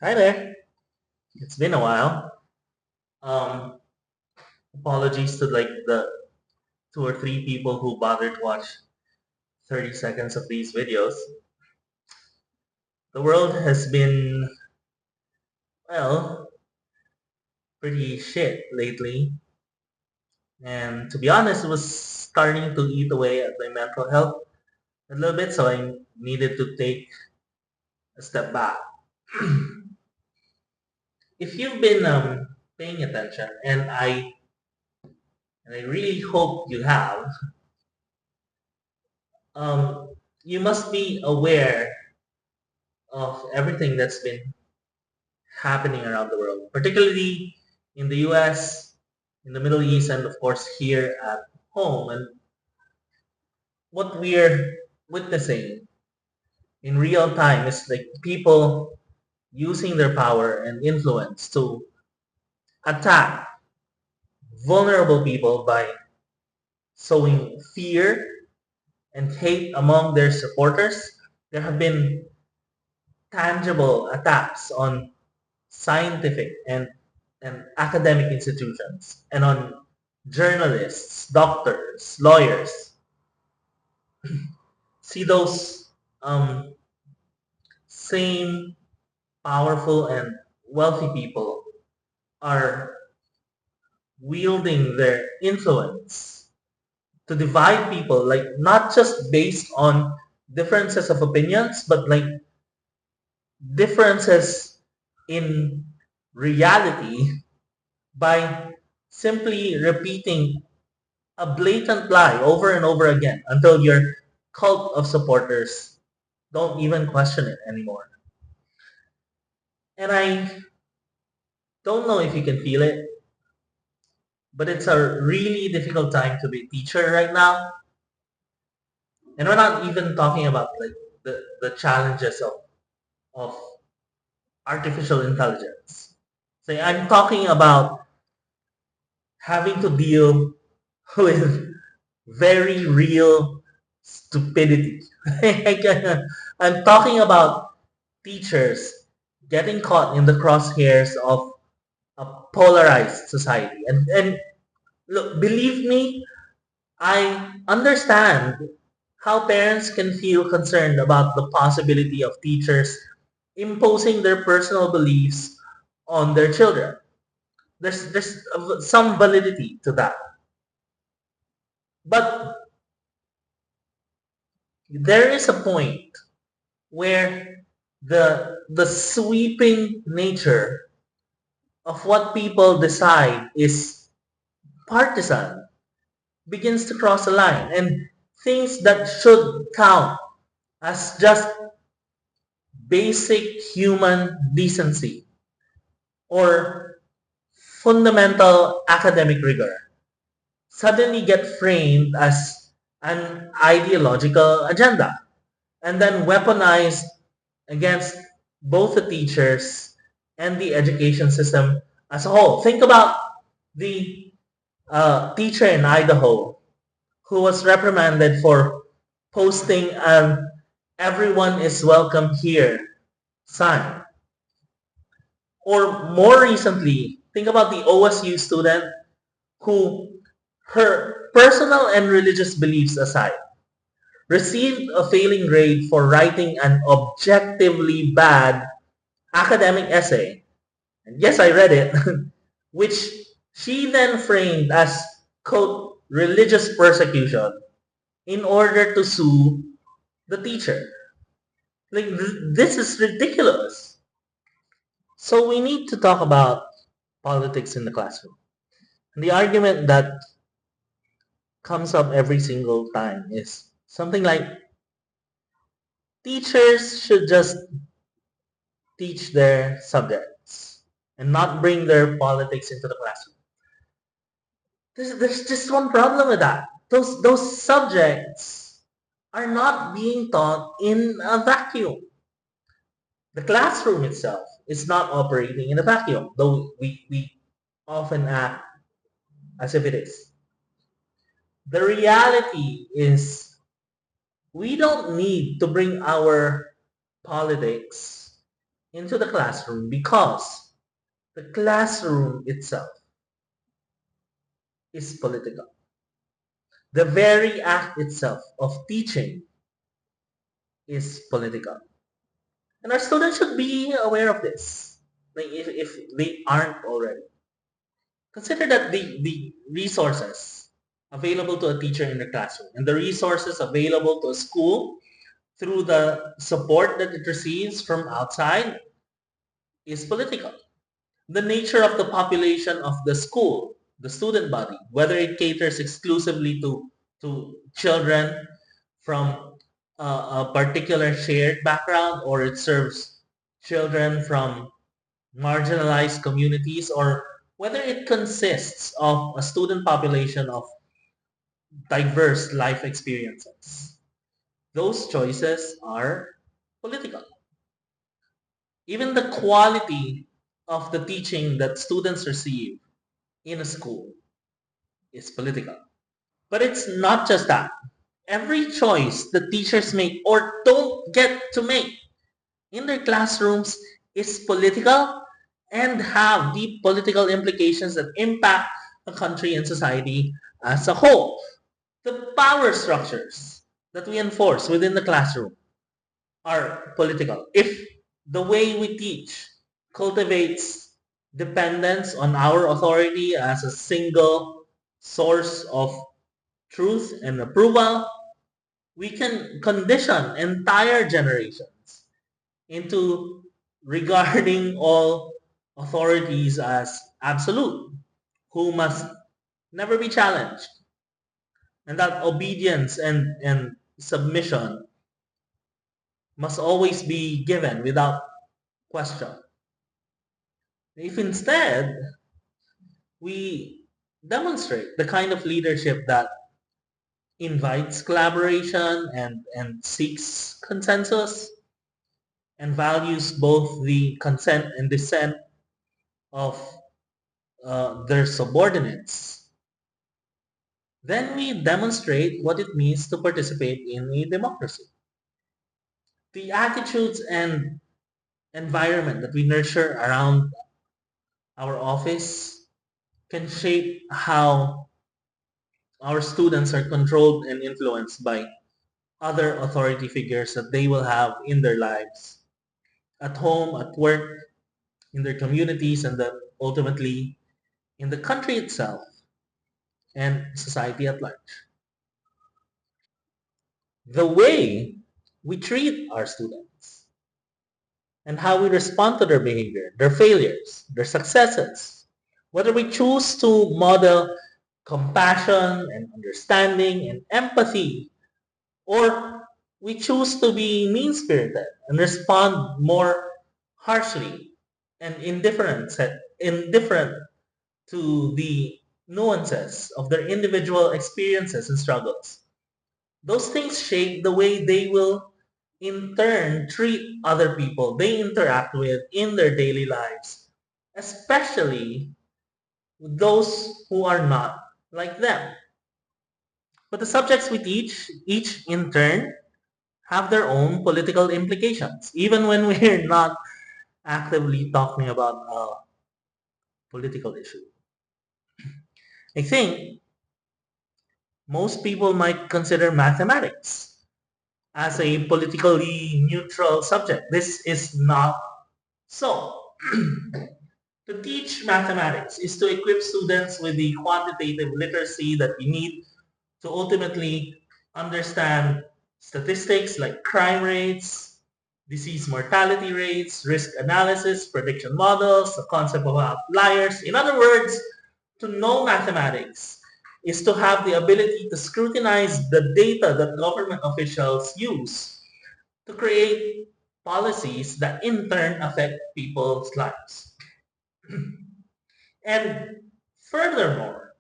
Hi there. It's been a while. Um, Apologies to like the two or three people who bothered to watch 30 seconds of these videos. The world has been, well, pretty shit lately. And to be honest, it was starting to eat away at my mental health a little bit, so I needed to take a step back. If you've been paying attention, and I really hope you have, um, you must be aware of everything that's been happening around the world, particularly in the US, in the Middle East, and of course here at home. And what we're witnessing in real time is like people using their power and influence to attack vulnerable people by sowing fear and hate among their supporters. There have been tangible attacks on scientific and academic institutions and on journalists, doctors, lawyers. See those same powerful and wealthy people are wielding their influence to divide people, like not just based on differences of opinions, but like differences in reality by simply repeating a blatant lie over and over again until your cult of supporters don't even question it anymore. And I don't know if you can feel it, but it's a really difficult time to be a teacher right now. And we're not even talking about like the challenges of artificial intelligence. So I'm talking about having to deal with very real stupidity. I'm talking about teachers getting caught in the crosshairs of a polarized society. And look, believe me, I understand how parents can feel concerned about the possibility of teachers imposing their personal beliefs on their children. There's some validity to that. But there is a point where the sweeping nature of what people decide is partisan begins to cross a line, and things that should count as just basic human decency or fundamental academic rigor suddenly get framed as an ideological agenda and then weaponized against both the teachers and the education system as a whole. Think about the teacher in Idaho who was reprimanded for posting an "everyone is welcome here" sign. Or more recently, think about the OSU student who, her personal and religious beliefs aside, received a failing grade for writing an objectively bad academic essay. And yes, I read it, which she then framed as, quote, religious persecution in order to sue the teacher. Like, this is ridiculous. So we need to talk about politics in the classroom. And the argument that comes up every single time is something like teachers should just teach their subjects and not bring their politics into the classroom. There's just one problem with that. Those subjects are not being taught in a vacuum. The classroom itself is not operating in a vacuum, though we often act as if it is. The reality is we don't need to bring our politics into the classroom because the classroom itself is political. The very act itself of teaching is political. And our students should be aware of this, like if they aren't already. Consider that the resources available to a teacher in the classroom and the resources available to a school through the support that it receives from outside is political. The nature of the population of the school, the student body, whether it caters exclusively to children from a particular shared background or it serves children from marginalized communities or whether it consists of a student population of diverse life experiences. Those choices are political. Even the quality of the teaching that students receive in a school is political. But it's not just that. Every choice the teachers make or don't get to make in their classrooms is political and have deep political implications that impact the country and society as a whole. The power structures that we enforce within the classroom are political. If the way we teach cultivates dependence on our authority as a single source of truth and approval, we can condition entire generations into regarding all authorities as absolute, who must never be challenged, and that obedience and submission must always be given without question. If instead we demonstrate the kind of leadership that invites collaboration and seeks consensus and values both the consent and dissent of their subordinates, then we demonstrate what it means to participate in a democracy. The attitudes and environment that we nurture around our office can shape how our students are controlled and influenced by other authority figures that they will have in their lives, at home, at work, in their communities, and then ultimately in the country itself and society at large. The way we treat our students and how we respond to their behavior, their failures, their successes, whether we choose to model compassion and understanding and empathy, or we choose to be mean-spirited and respond more harshly and indifferent to the nuances of their individual experiences and struggles. Those things shape the way they will in turn treat other people they interact with in their daily lives, especially those who are not like them. But the subjects we teach, each in turn, have their own political implications, even when we're not actively talking about a political issue. I think most people might consider mathematics as a politically neutral subject. This is not so. To teach mathematics is to equip students with the quantitative literacy that we need to ultimately understand statistics like crime rates, disease mortality rates, risk analysis, prediction models, the concept of outliers. In other words, to know mathematics is to have the ability to scrutinize the data that government officials use to create policies that in turn affect people's lives. And furthermore,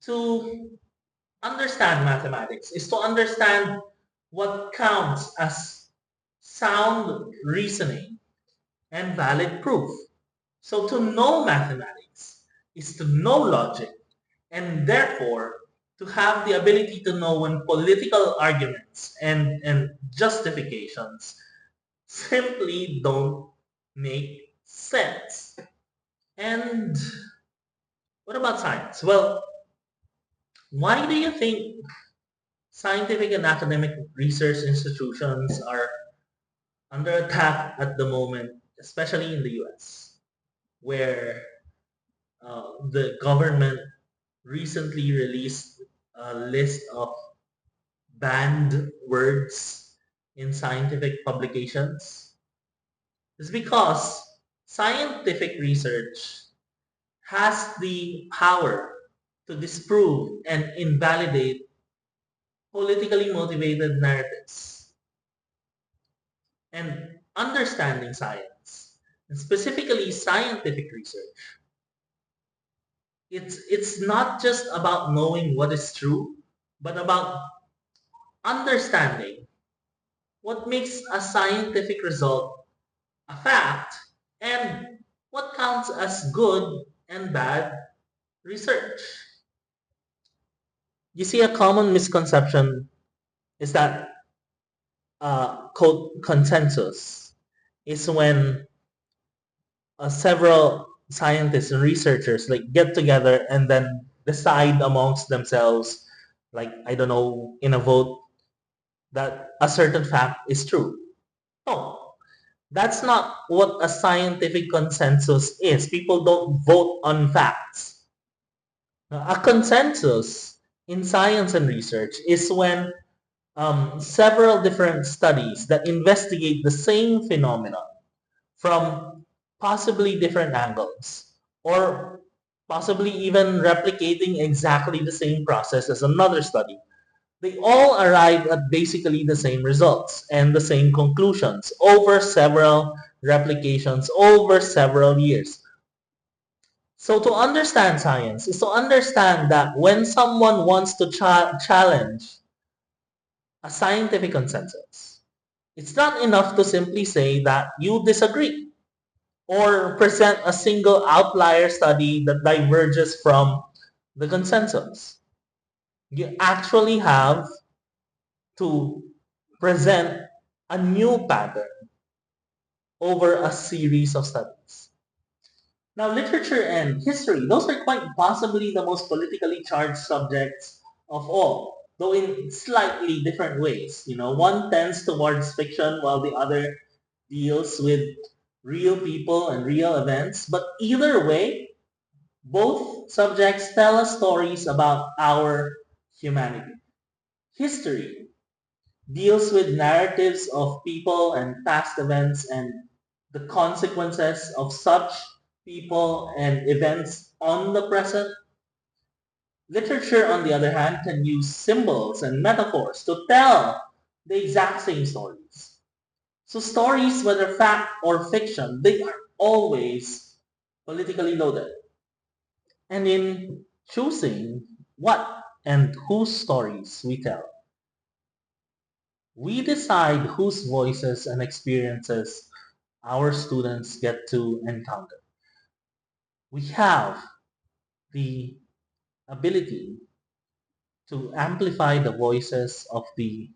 to understand mathematics is to understand what counts as sound reasoning and valid proof. So to know mathematics is to know logic and therefore to have the ability to know when political arguments and justifications simply don't make sense. And what about science? Well, why do you think scientific and academic research institutions are under attack at the moment, especially in the US, where the government recently released a list of banned words in scientific publications? Is because scientific research has the power to disprove and invalidate politically motivated narratives. And understanding science, and specifically scientific research, it's not just about knowing what is true, but about understanding what makes a scientific result a fact and what counts as good and bad research. You see, a common misconception is that quote consensus is when several scientists and researchers like get together and then decide amongst themselves, like I don't know, in a vote that a certain fact is true. No, that's not what a scientific consensus is. People don't vote on facts. A consensus in science and research is when several different studies that investigate the same phenomenon from possibly different angles or possibly even replicating exactly the same process as another study. They all arrive at basically the same results and the same conclusions over several replications over several years. So to understand science is to understand that when someone wants to challenge a scientific consensus, it's not enough to simply say that you disagree or present a single outlier study that diverges from the consensus. You actually have to present a new pattern over a series of studies. Now, literature and history, those are quite possibly the most politically charged subjects of all, though in slightly different ways. You know, one tends towards fiction while the other deals with real people and real events. But either way, both subjects tell us stories about our humanity. History deals with narratives of people and past events and the consequences of such people and events on the present. Literature, on the other hand, can use symbols and metaphors to tell the exact same stories. So stories, whether fact or fiction, they are always politically loaded. And in choosing what and whose stories we tell, we decide whose voices and experiences our students get to encounter. We have the ability to amplify the voices of the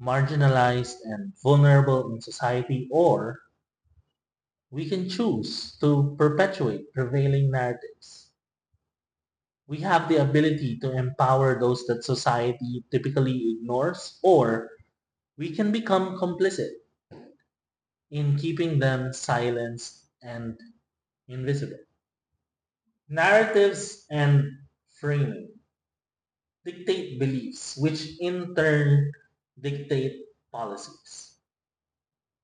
marginalized and vulnerable in society, or we can choose to perpetuate prevailing narratives. We have the ability to empower those that society typically ignores, or we can become complicit in keeping them silenced and invisible. Narratives and framing dictate beliefs, which in turn dictate policies.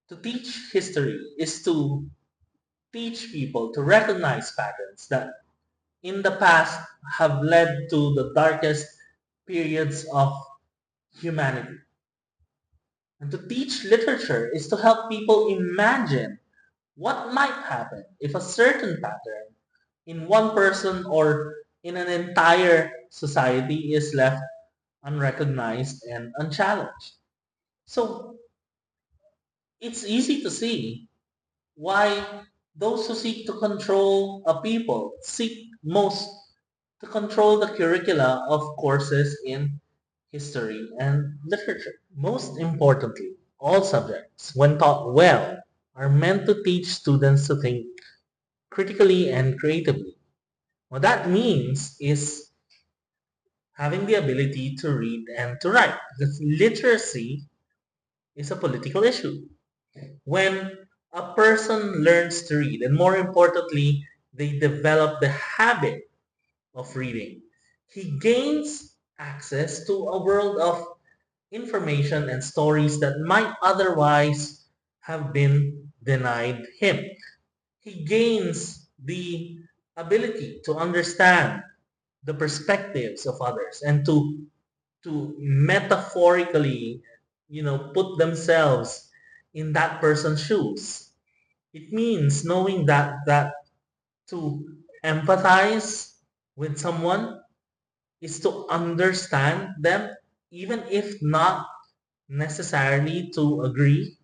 To teach history is to teach people to recognize patterns that in the past have led to the darkest periods of humanity. And to teach literature is to help people imagine what might happen if a certain pattern in one person or in an entire society is left unrecognized and unchallenged. So it's easy to see why those who seek to control a people seek most to control the curricula of courses in history and literature. Most importantly, All subjects, when taught well, are meant to teach students to think critically and creatively. What that means is having the ability to read and to write, because literacy is a political issue. When a person learns to read, and more importantly, they develop the habit of reading, he gains access to a world of information and stories that might otherwise have been denied him. He gains the ability to understand the perspectives of others and to metaphorically, put themselves in that person's shoes. It means knowing that to empathize with someone is to understand them, even if not necessarily to agree.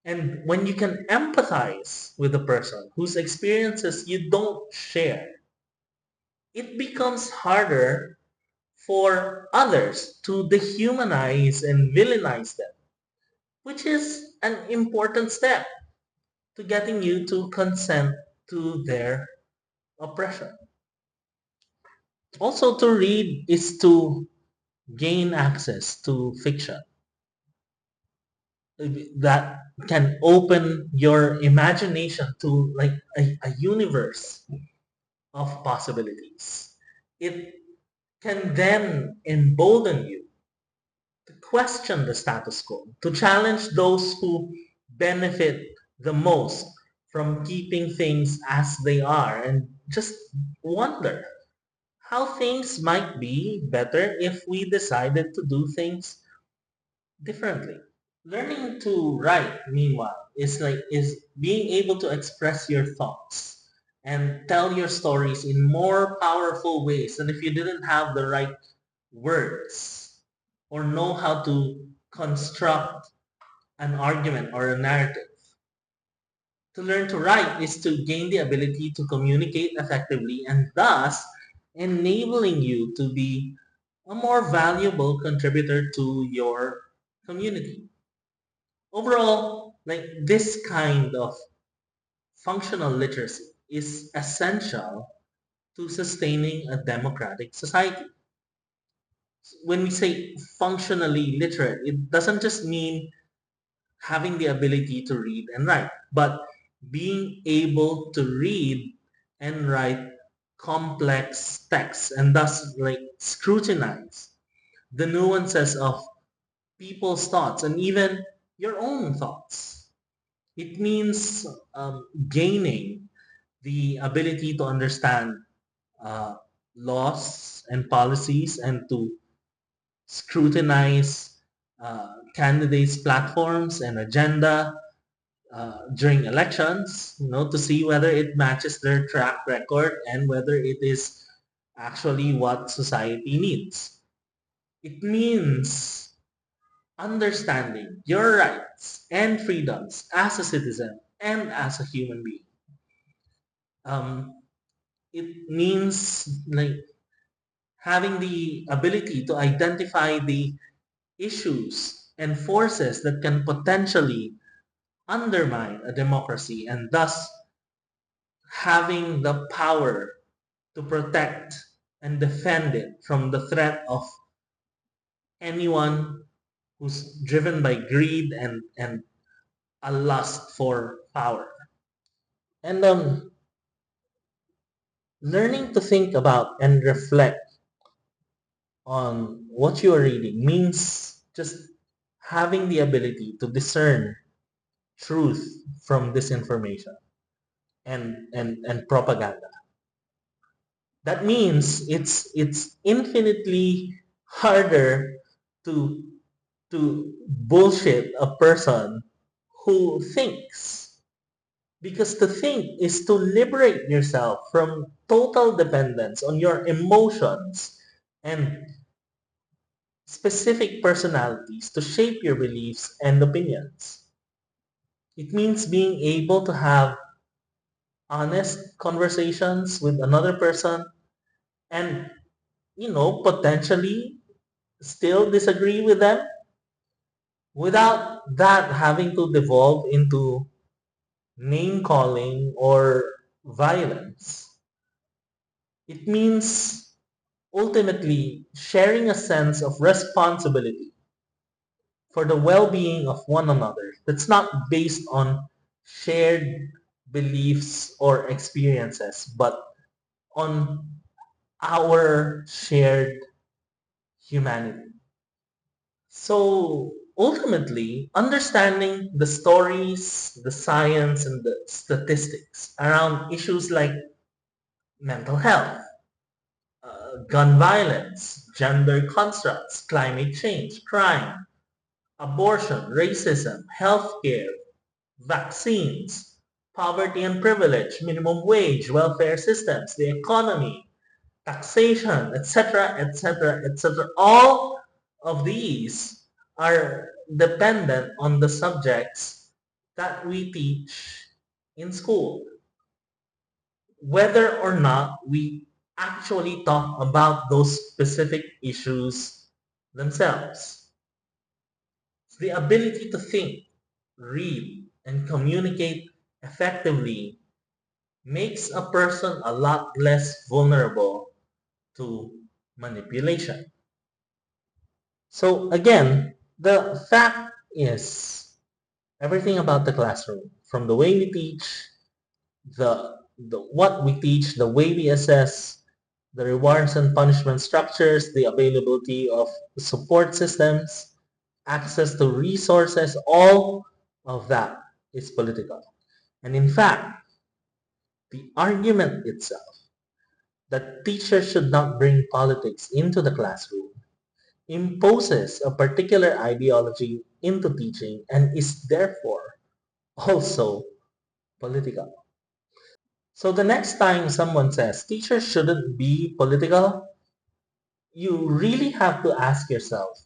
And when you can empathize with a person whose experiences you don't share, it becomes harder for others to dehumanize and villainize them, which is an important step to getting you to consent to their oppression. Also, to read is to gain access to fiction that can open your imagination to like a universe of possibilities. It can then embolden you to question the status quo, to challenge those who benefit the most from keeping things as they are, and just wonder how things might be better if we decided to do things differently. Learning to write, meanwhile, is being able to express your thoughts and tell your stories in more powerful ways than if you didn't have the right words or know how to construct an argument or a narrative. To learn to write is to gain the ability to communicate effectively and thus enabling you to be a more valuable contributor to your community. Overall, like this kind of functional literacy is essential to sustaining a democratic society. When we say functionally literate, it doesn't just mean having the ability to read and write, but being able to read and write complex texts and thus like scrutinize the nuances of people's thoughts and even your own thoughts. It means gaining the ability to understand uh, laws and policies and to scrutinize candidates' platforms and agenda during elections, to see whether it matches their track record and whether it is actually what society needs. It means understanding your rights and freedoms as a citizen and as a human being. Um, it means like having the ability to identify the issues and forces that can potentially undermine a democracy and thus having the power to protect and defend it from the threat of anyone who's driven by greed and a lust for power. And learning to think about and reflect on what you are reading means just having the ability to discern truth from disinformation and propaganda. That means it's infinitely harder to to bullshit a person who thinks, because to think is to liberate yourself from total dependence on your emotions and specific personalities to shape your beliefs and opinions. It means being able to have honest conversations with another person and, potentially still disagree with them without that having to devolve into name calling or violence. It means ultimately sharing a sense of responsibility for the well being of one another that's not based on shared beliefs or experiences, but on our shared humanity. So ultimately, understanding the stories, the science, and the statistics around issues like mental health, gun violence, gender constructs, climate change, crime, abortion, racism, healthcare, vaccines, poverty and privilege, minimum wage, welfare systems, the economy, taxation, etc., etc., etc. All of these are dependent on the subjects that we teach in school, whether or not we actually talk about those specific issues themselves. The ability to think, read, and communicate effectively makes a person a lot less vulnerable to manipulation. So again, the fact is everything about the classroom, from the way we teach, the what we teach, the way we assess, the rewards and punishment structures, the availability of support systems, access to resources, all of that is political. And in fact, the argument itself that teachers should not bring politics into the classroom imposes a particular ideology into teaching and is therefore also political. So the next time someone says teachers shouldn't be political, you really have to ask yourself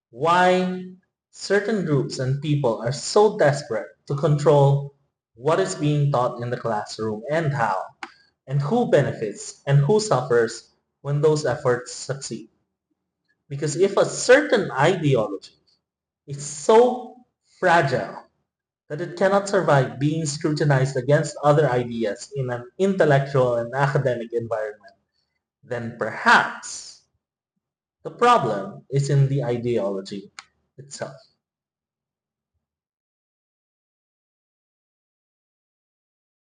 why certain groups and people are so desperate to control what is being taught in the classroom and how, and who benefits and who suffers when those efforts succeed. Because if a certain ideology is so fragile that it cannot survive being scrutinized against other ideas in an intellectual and academic environment, then perhaps the problem is in the ideology itself.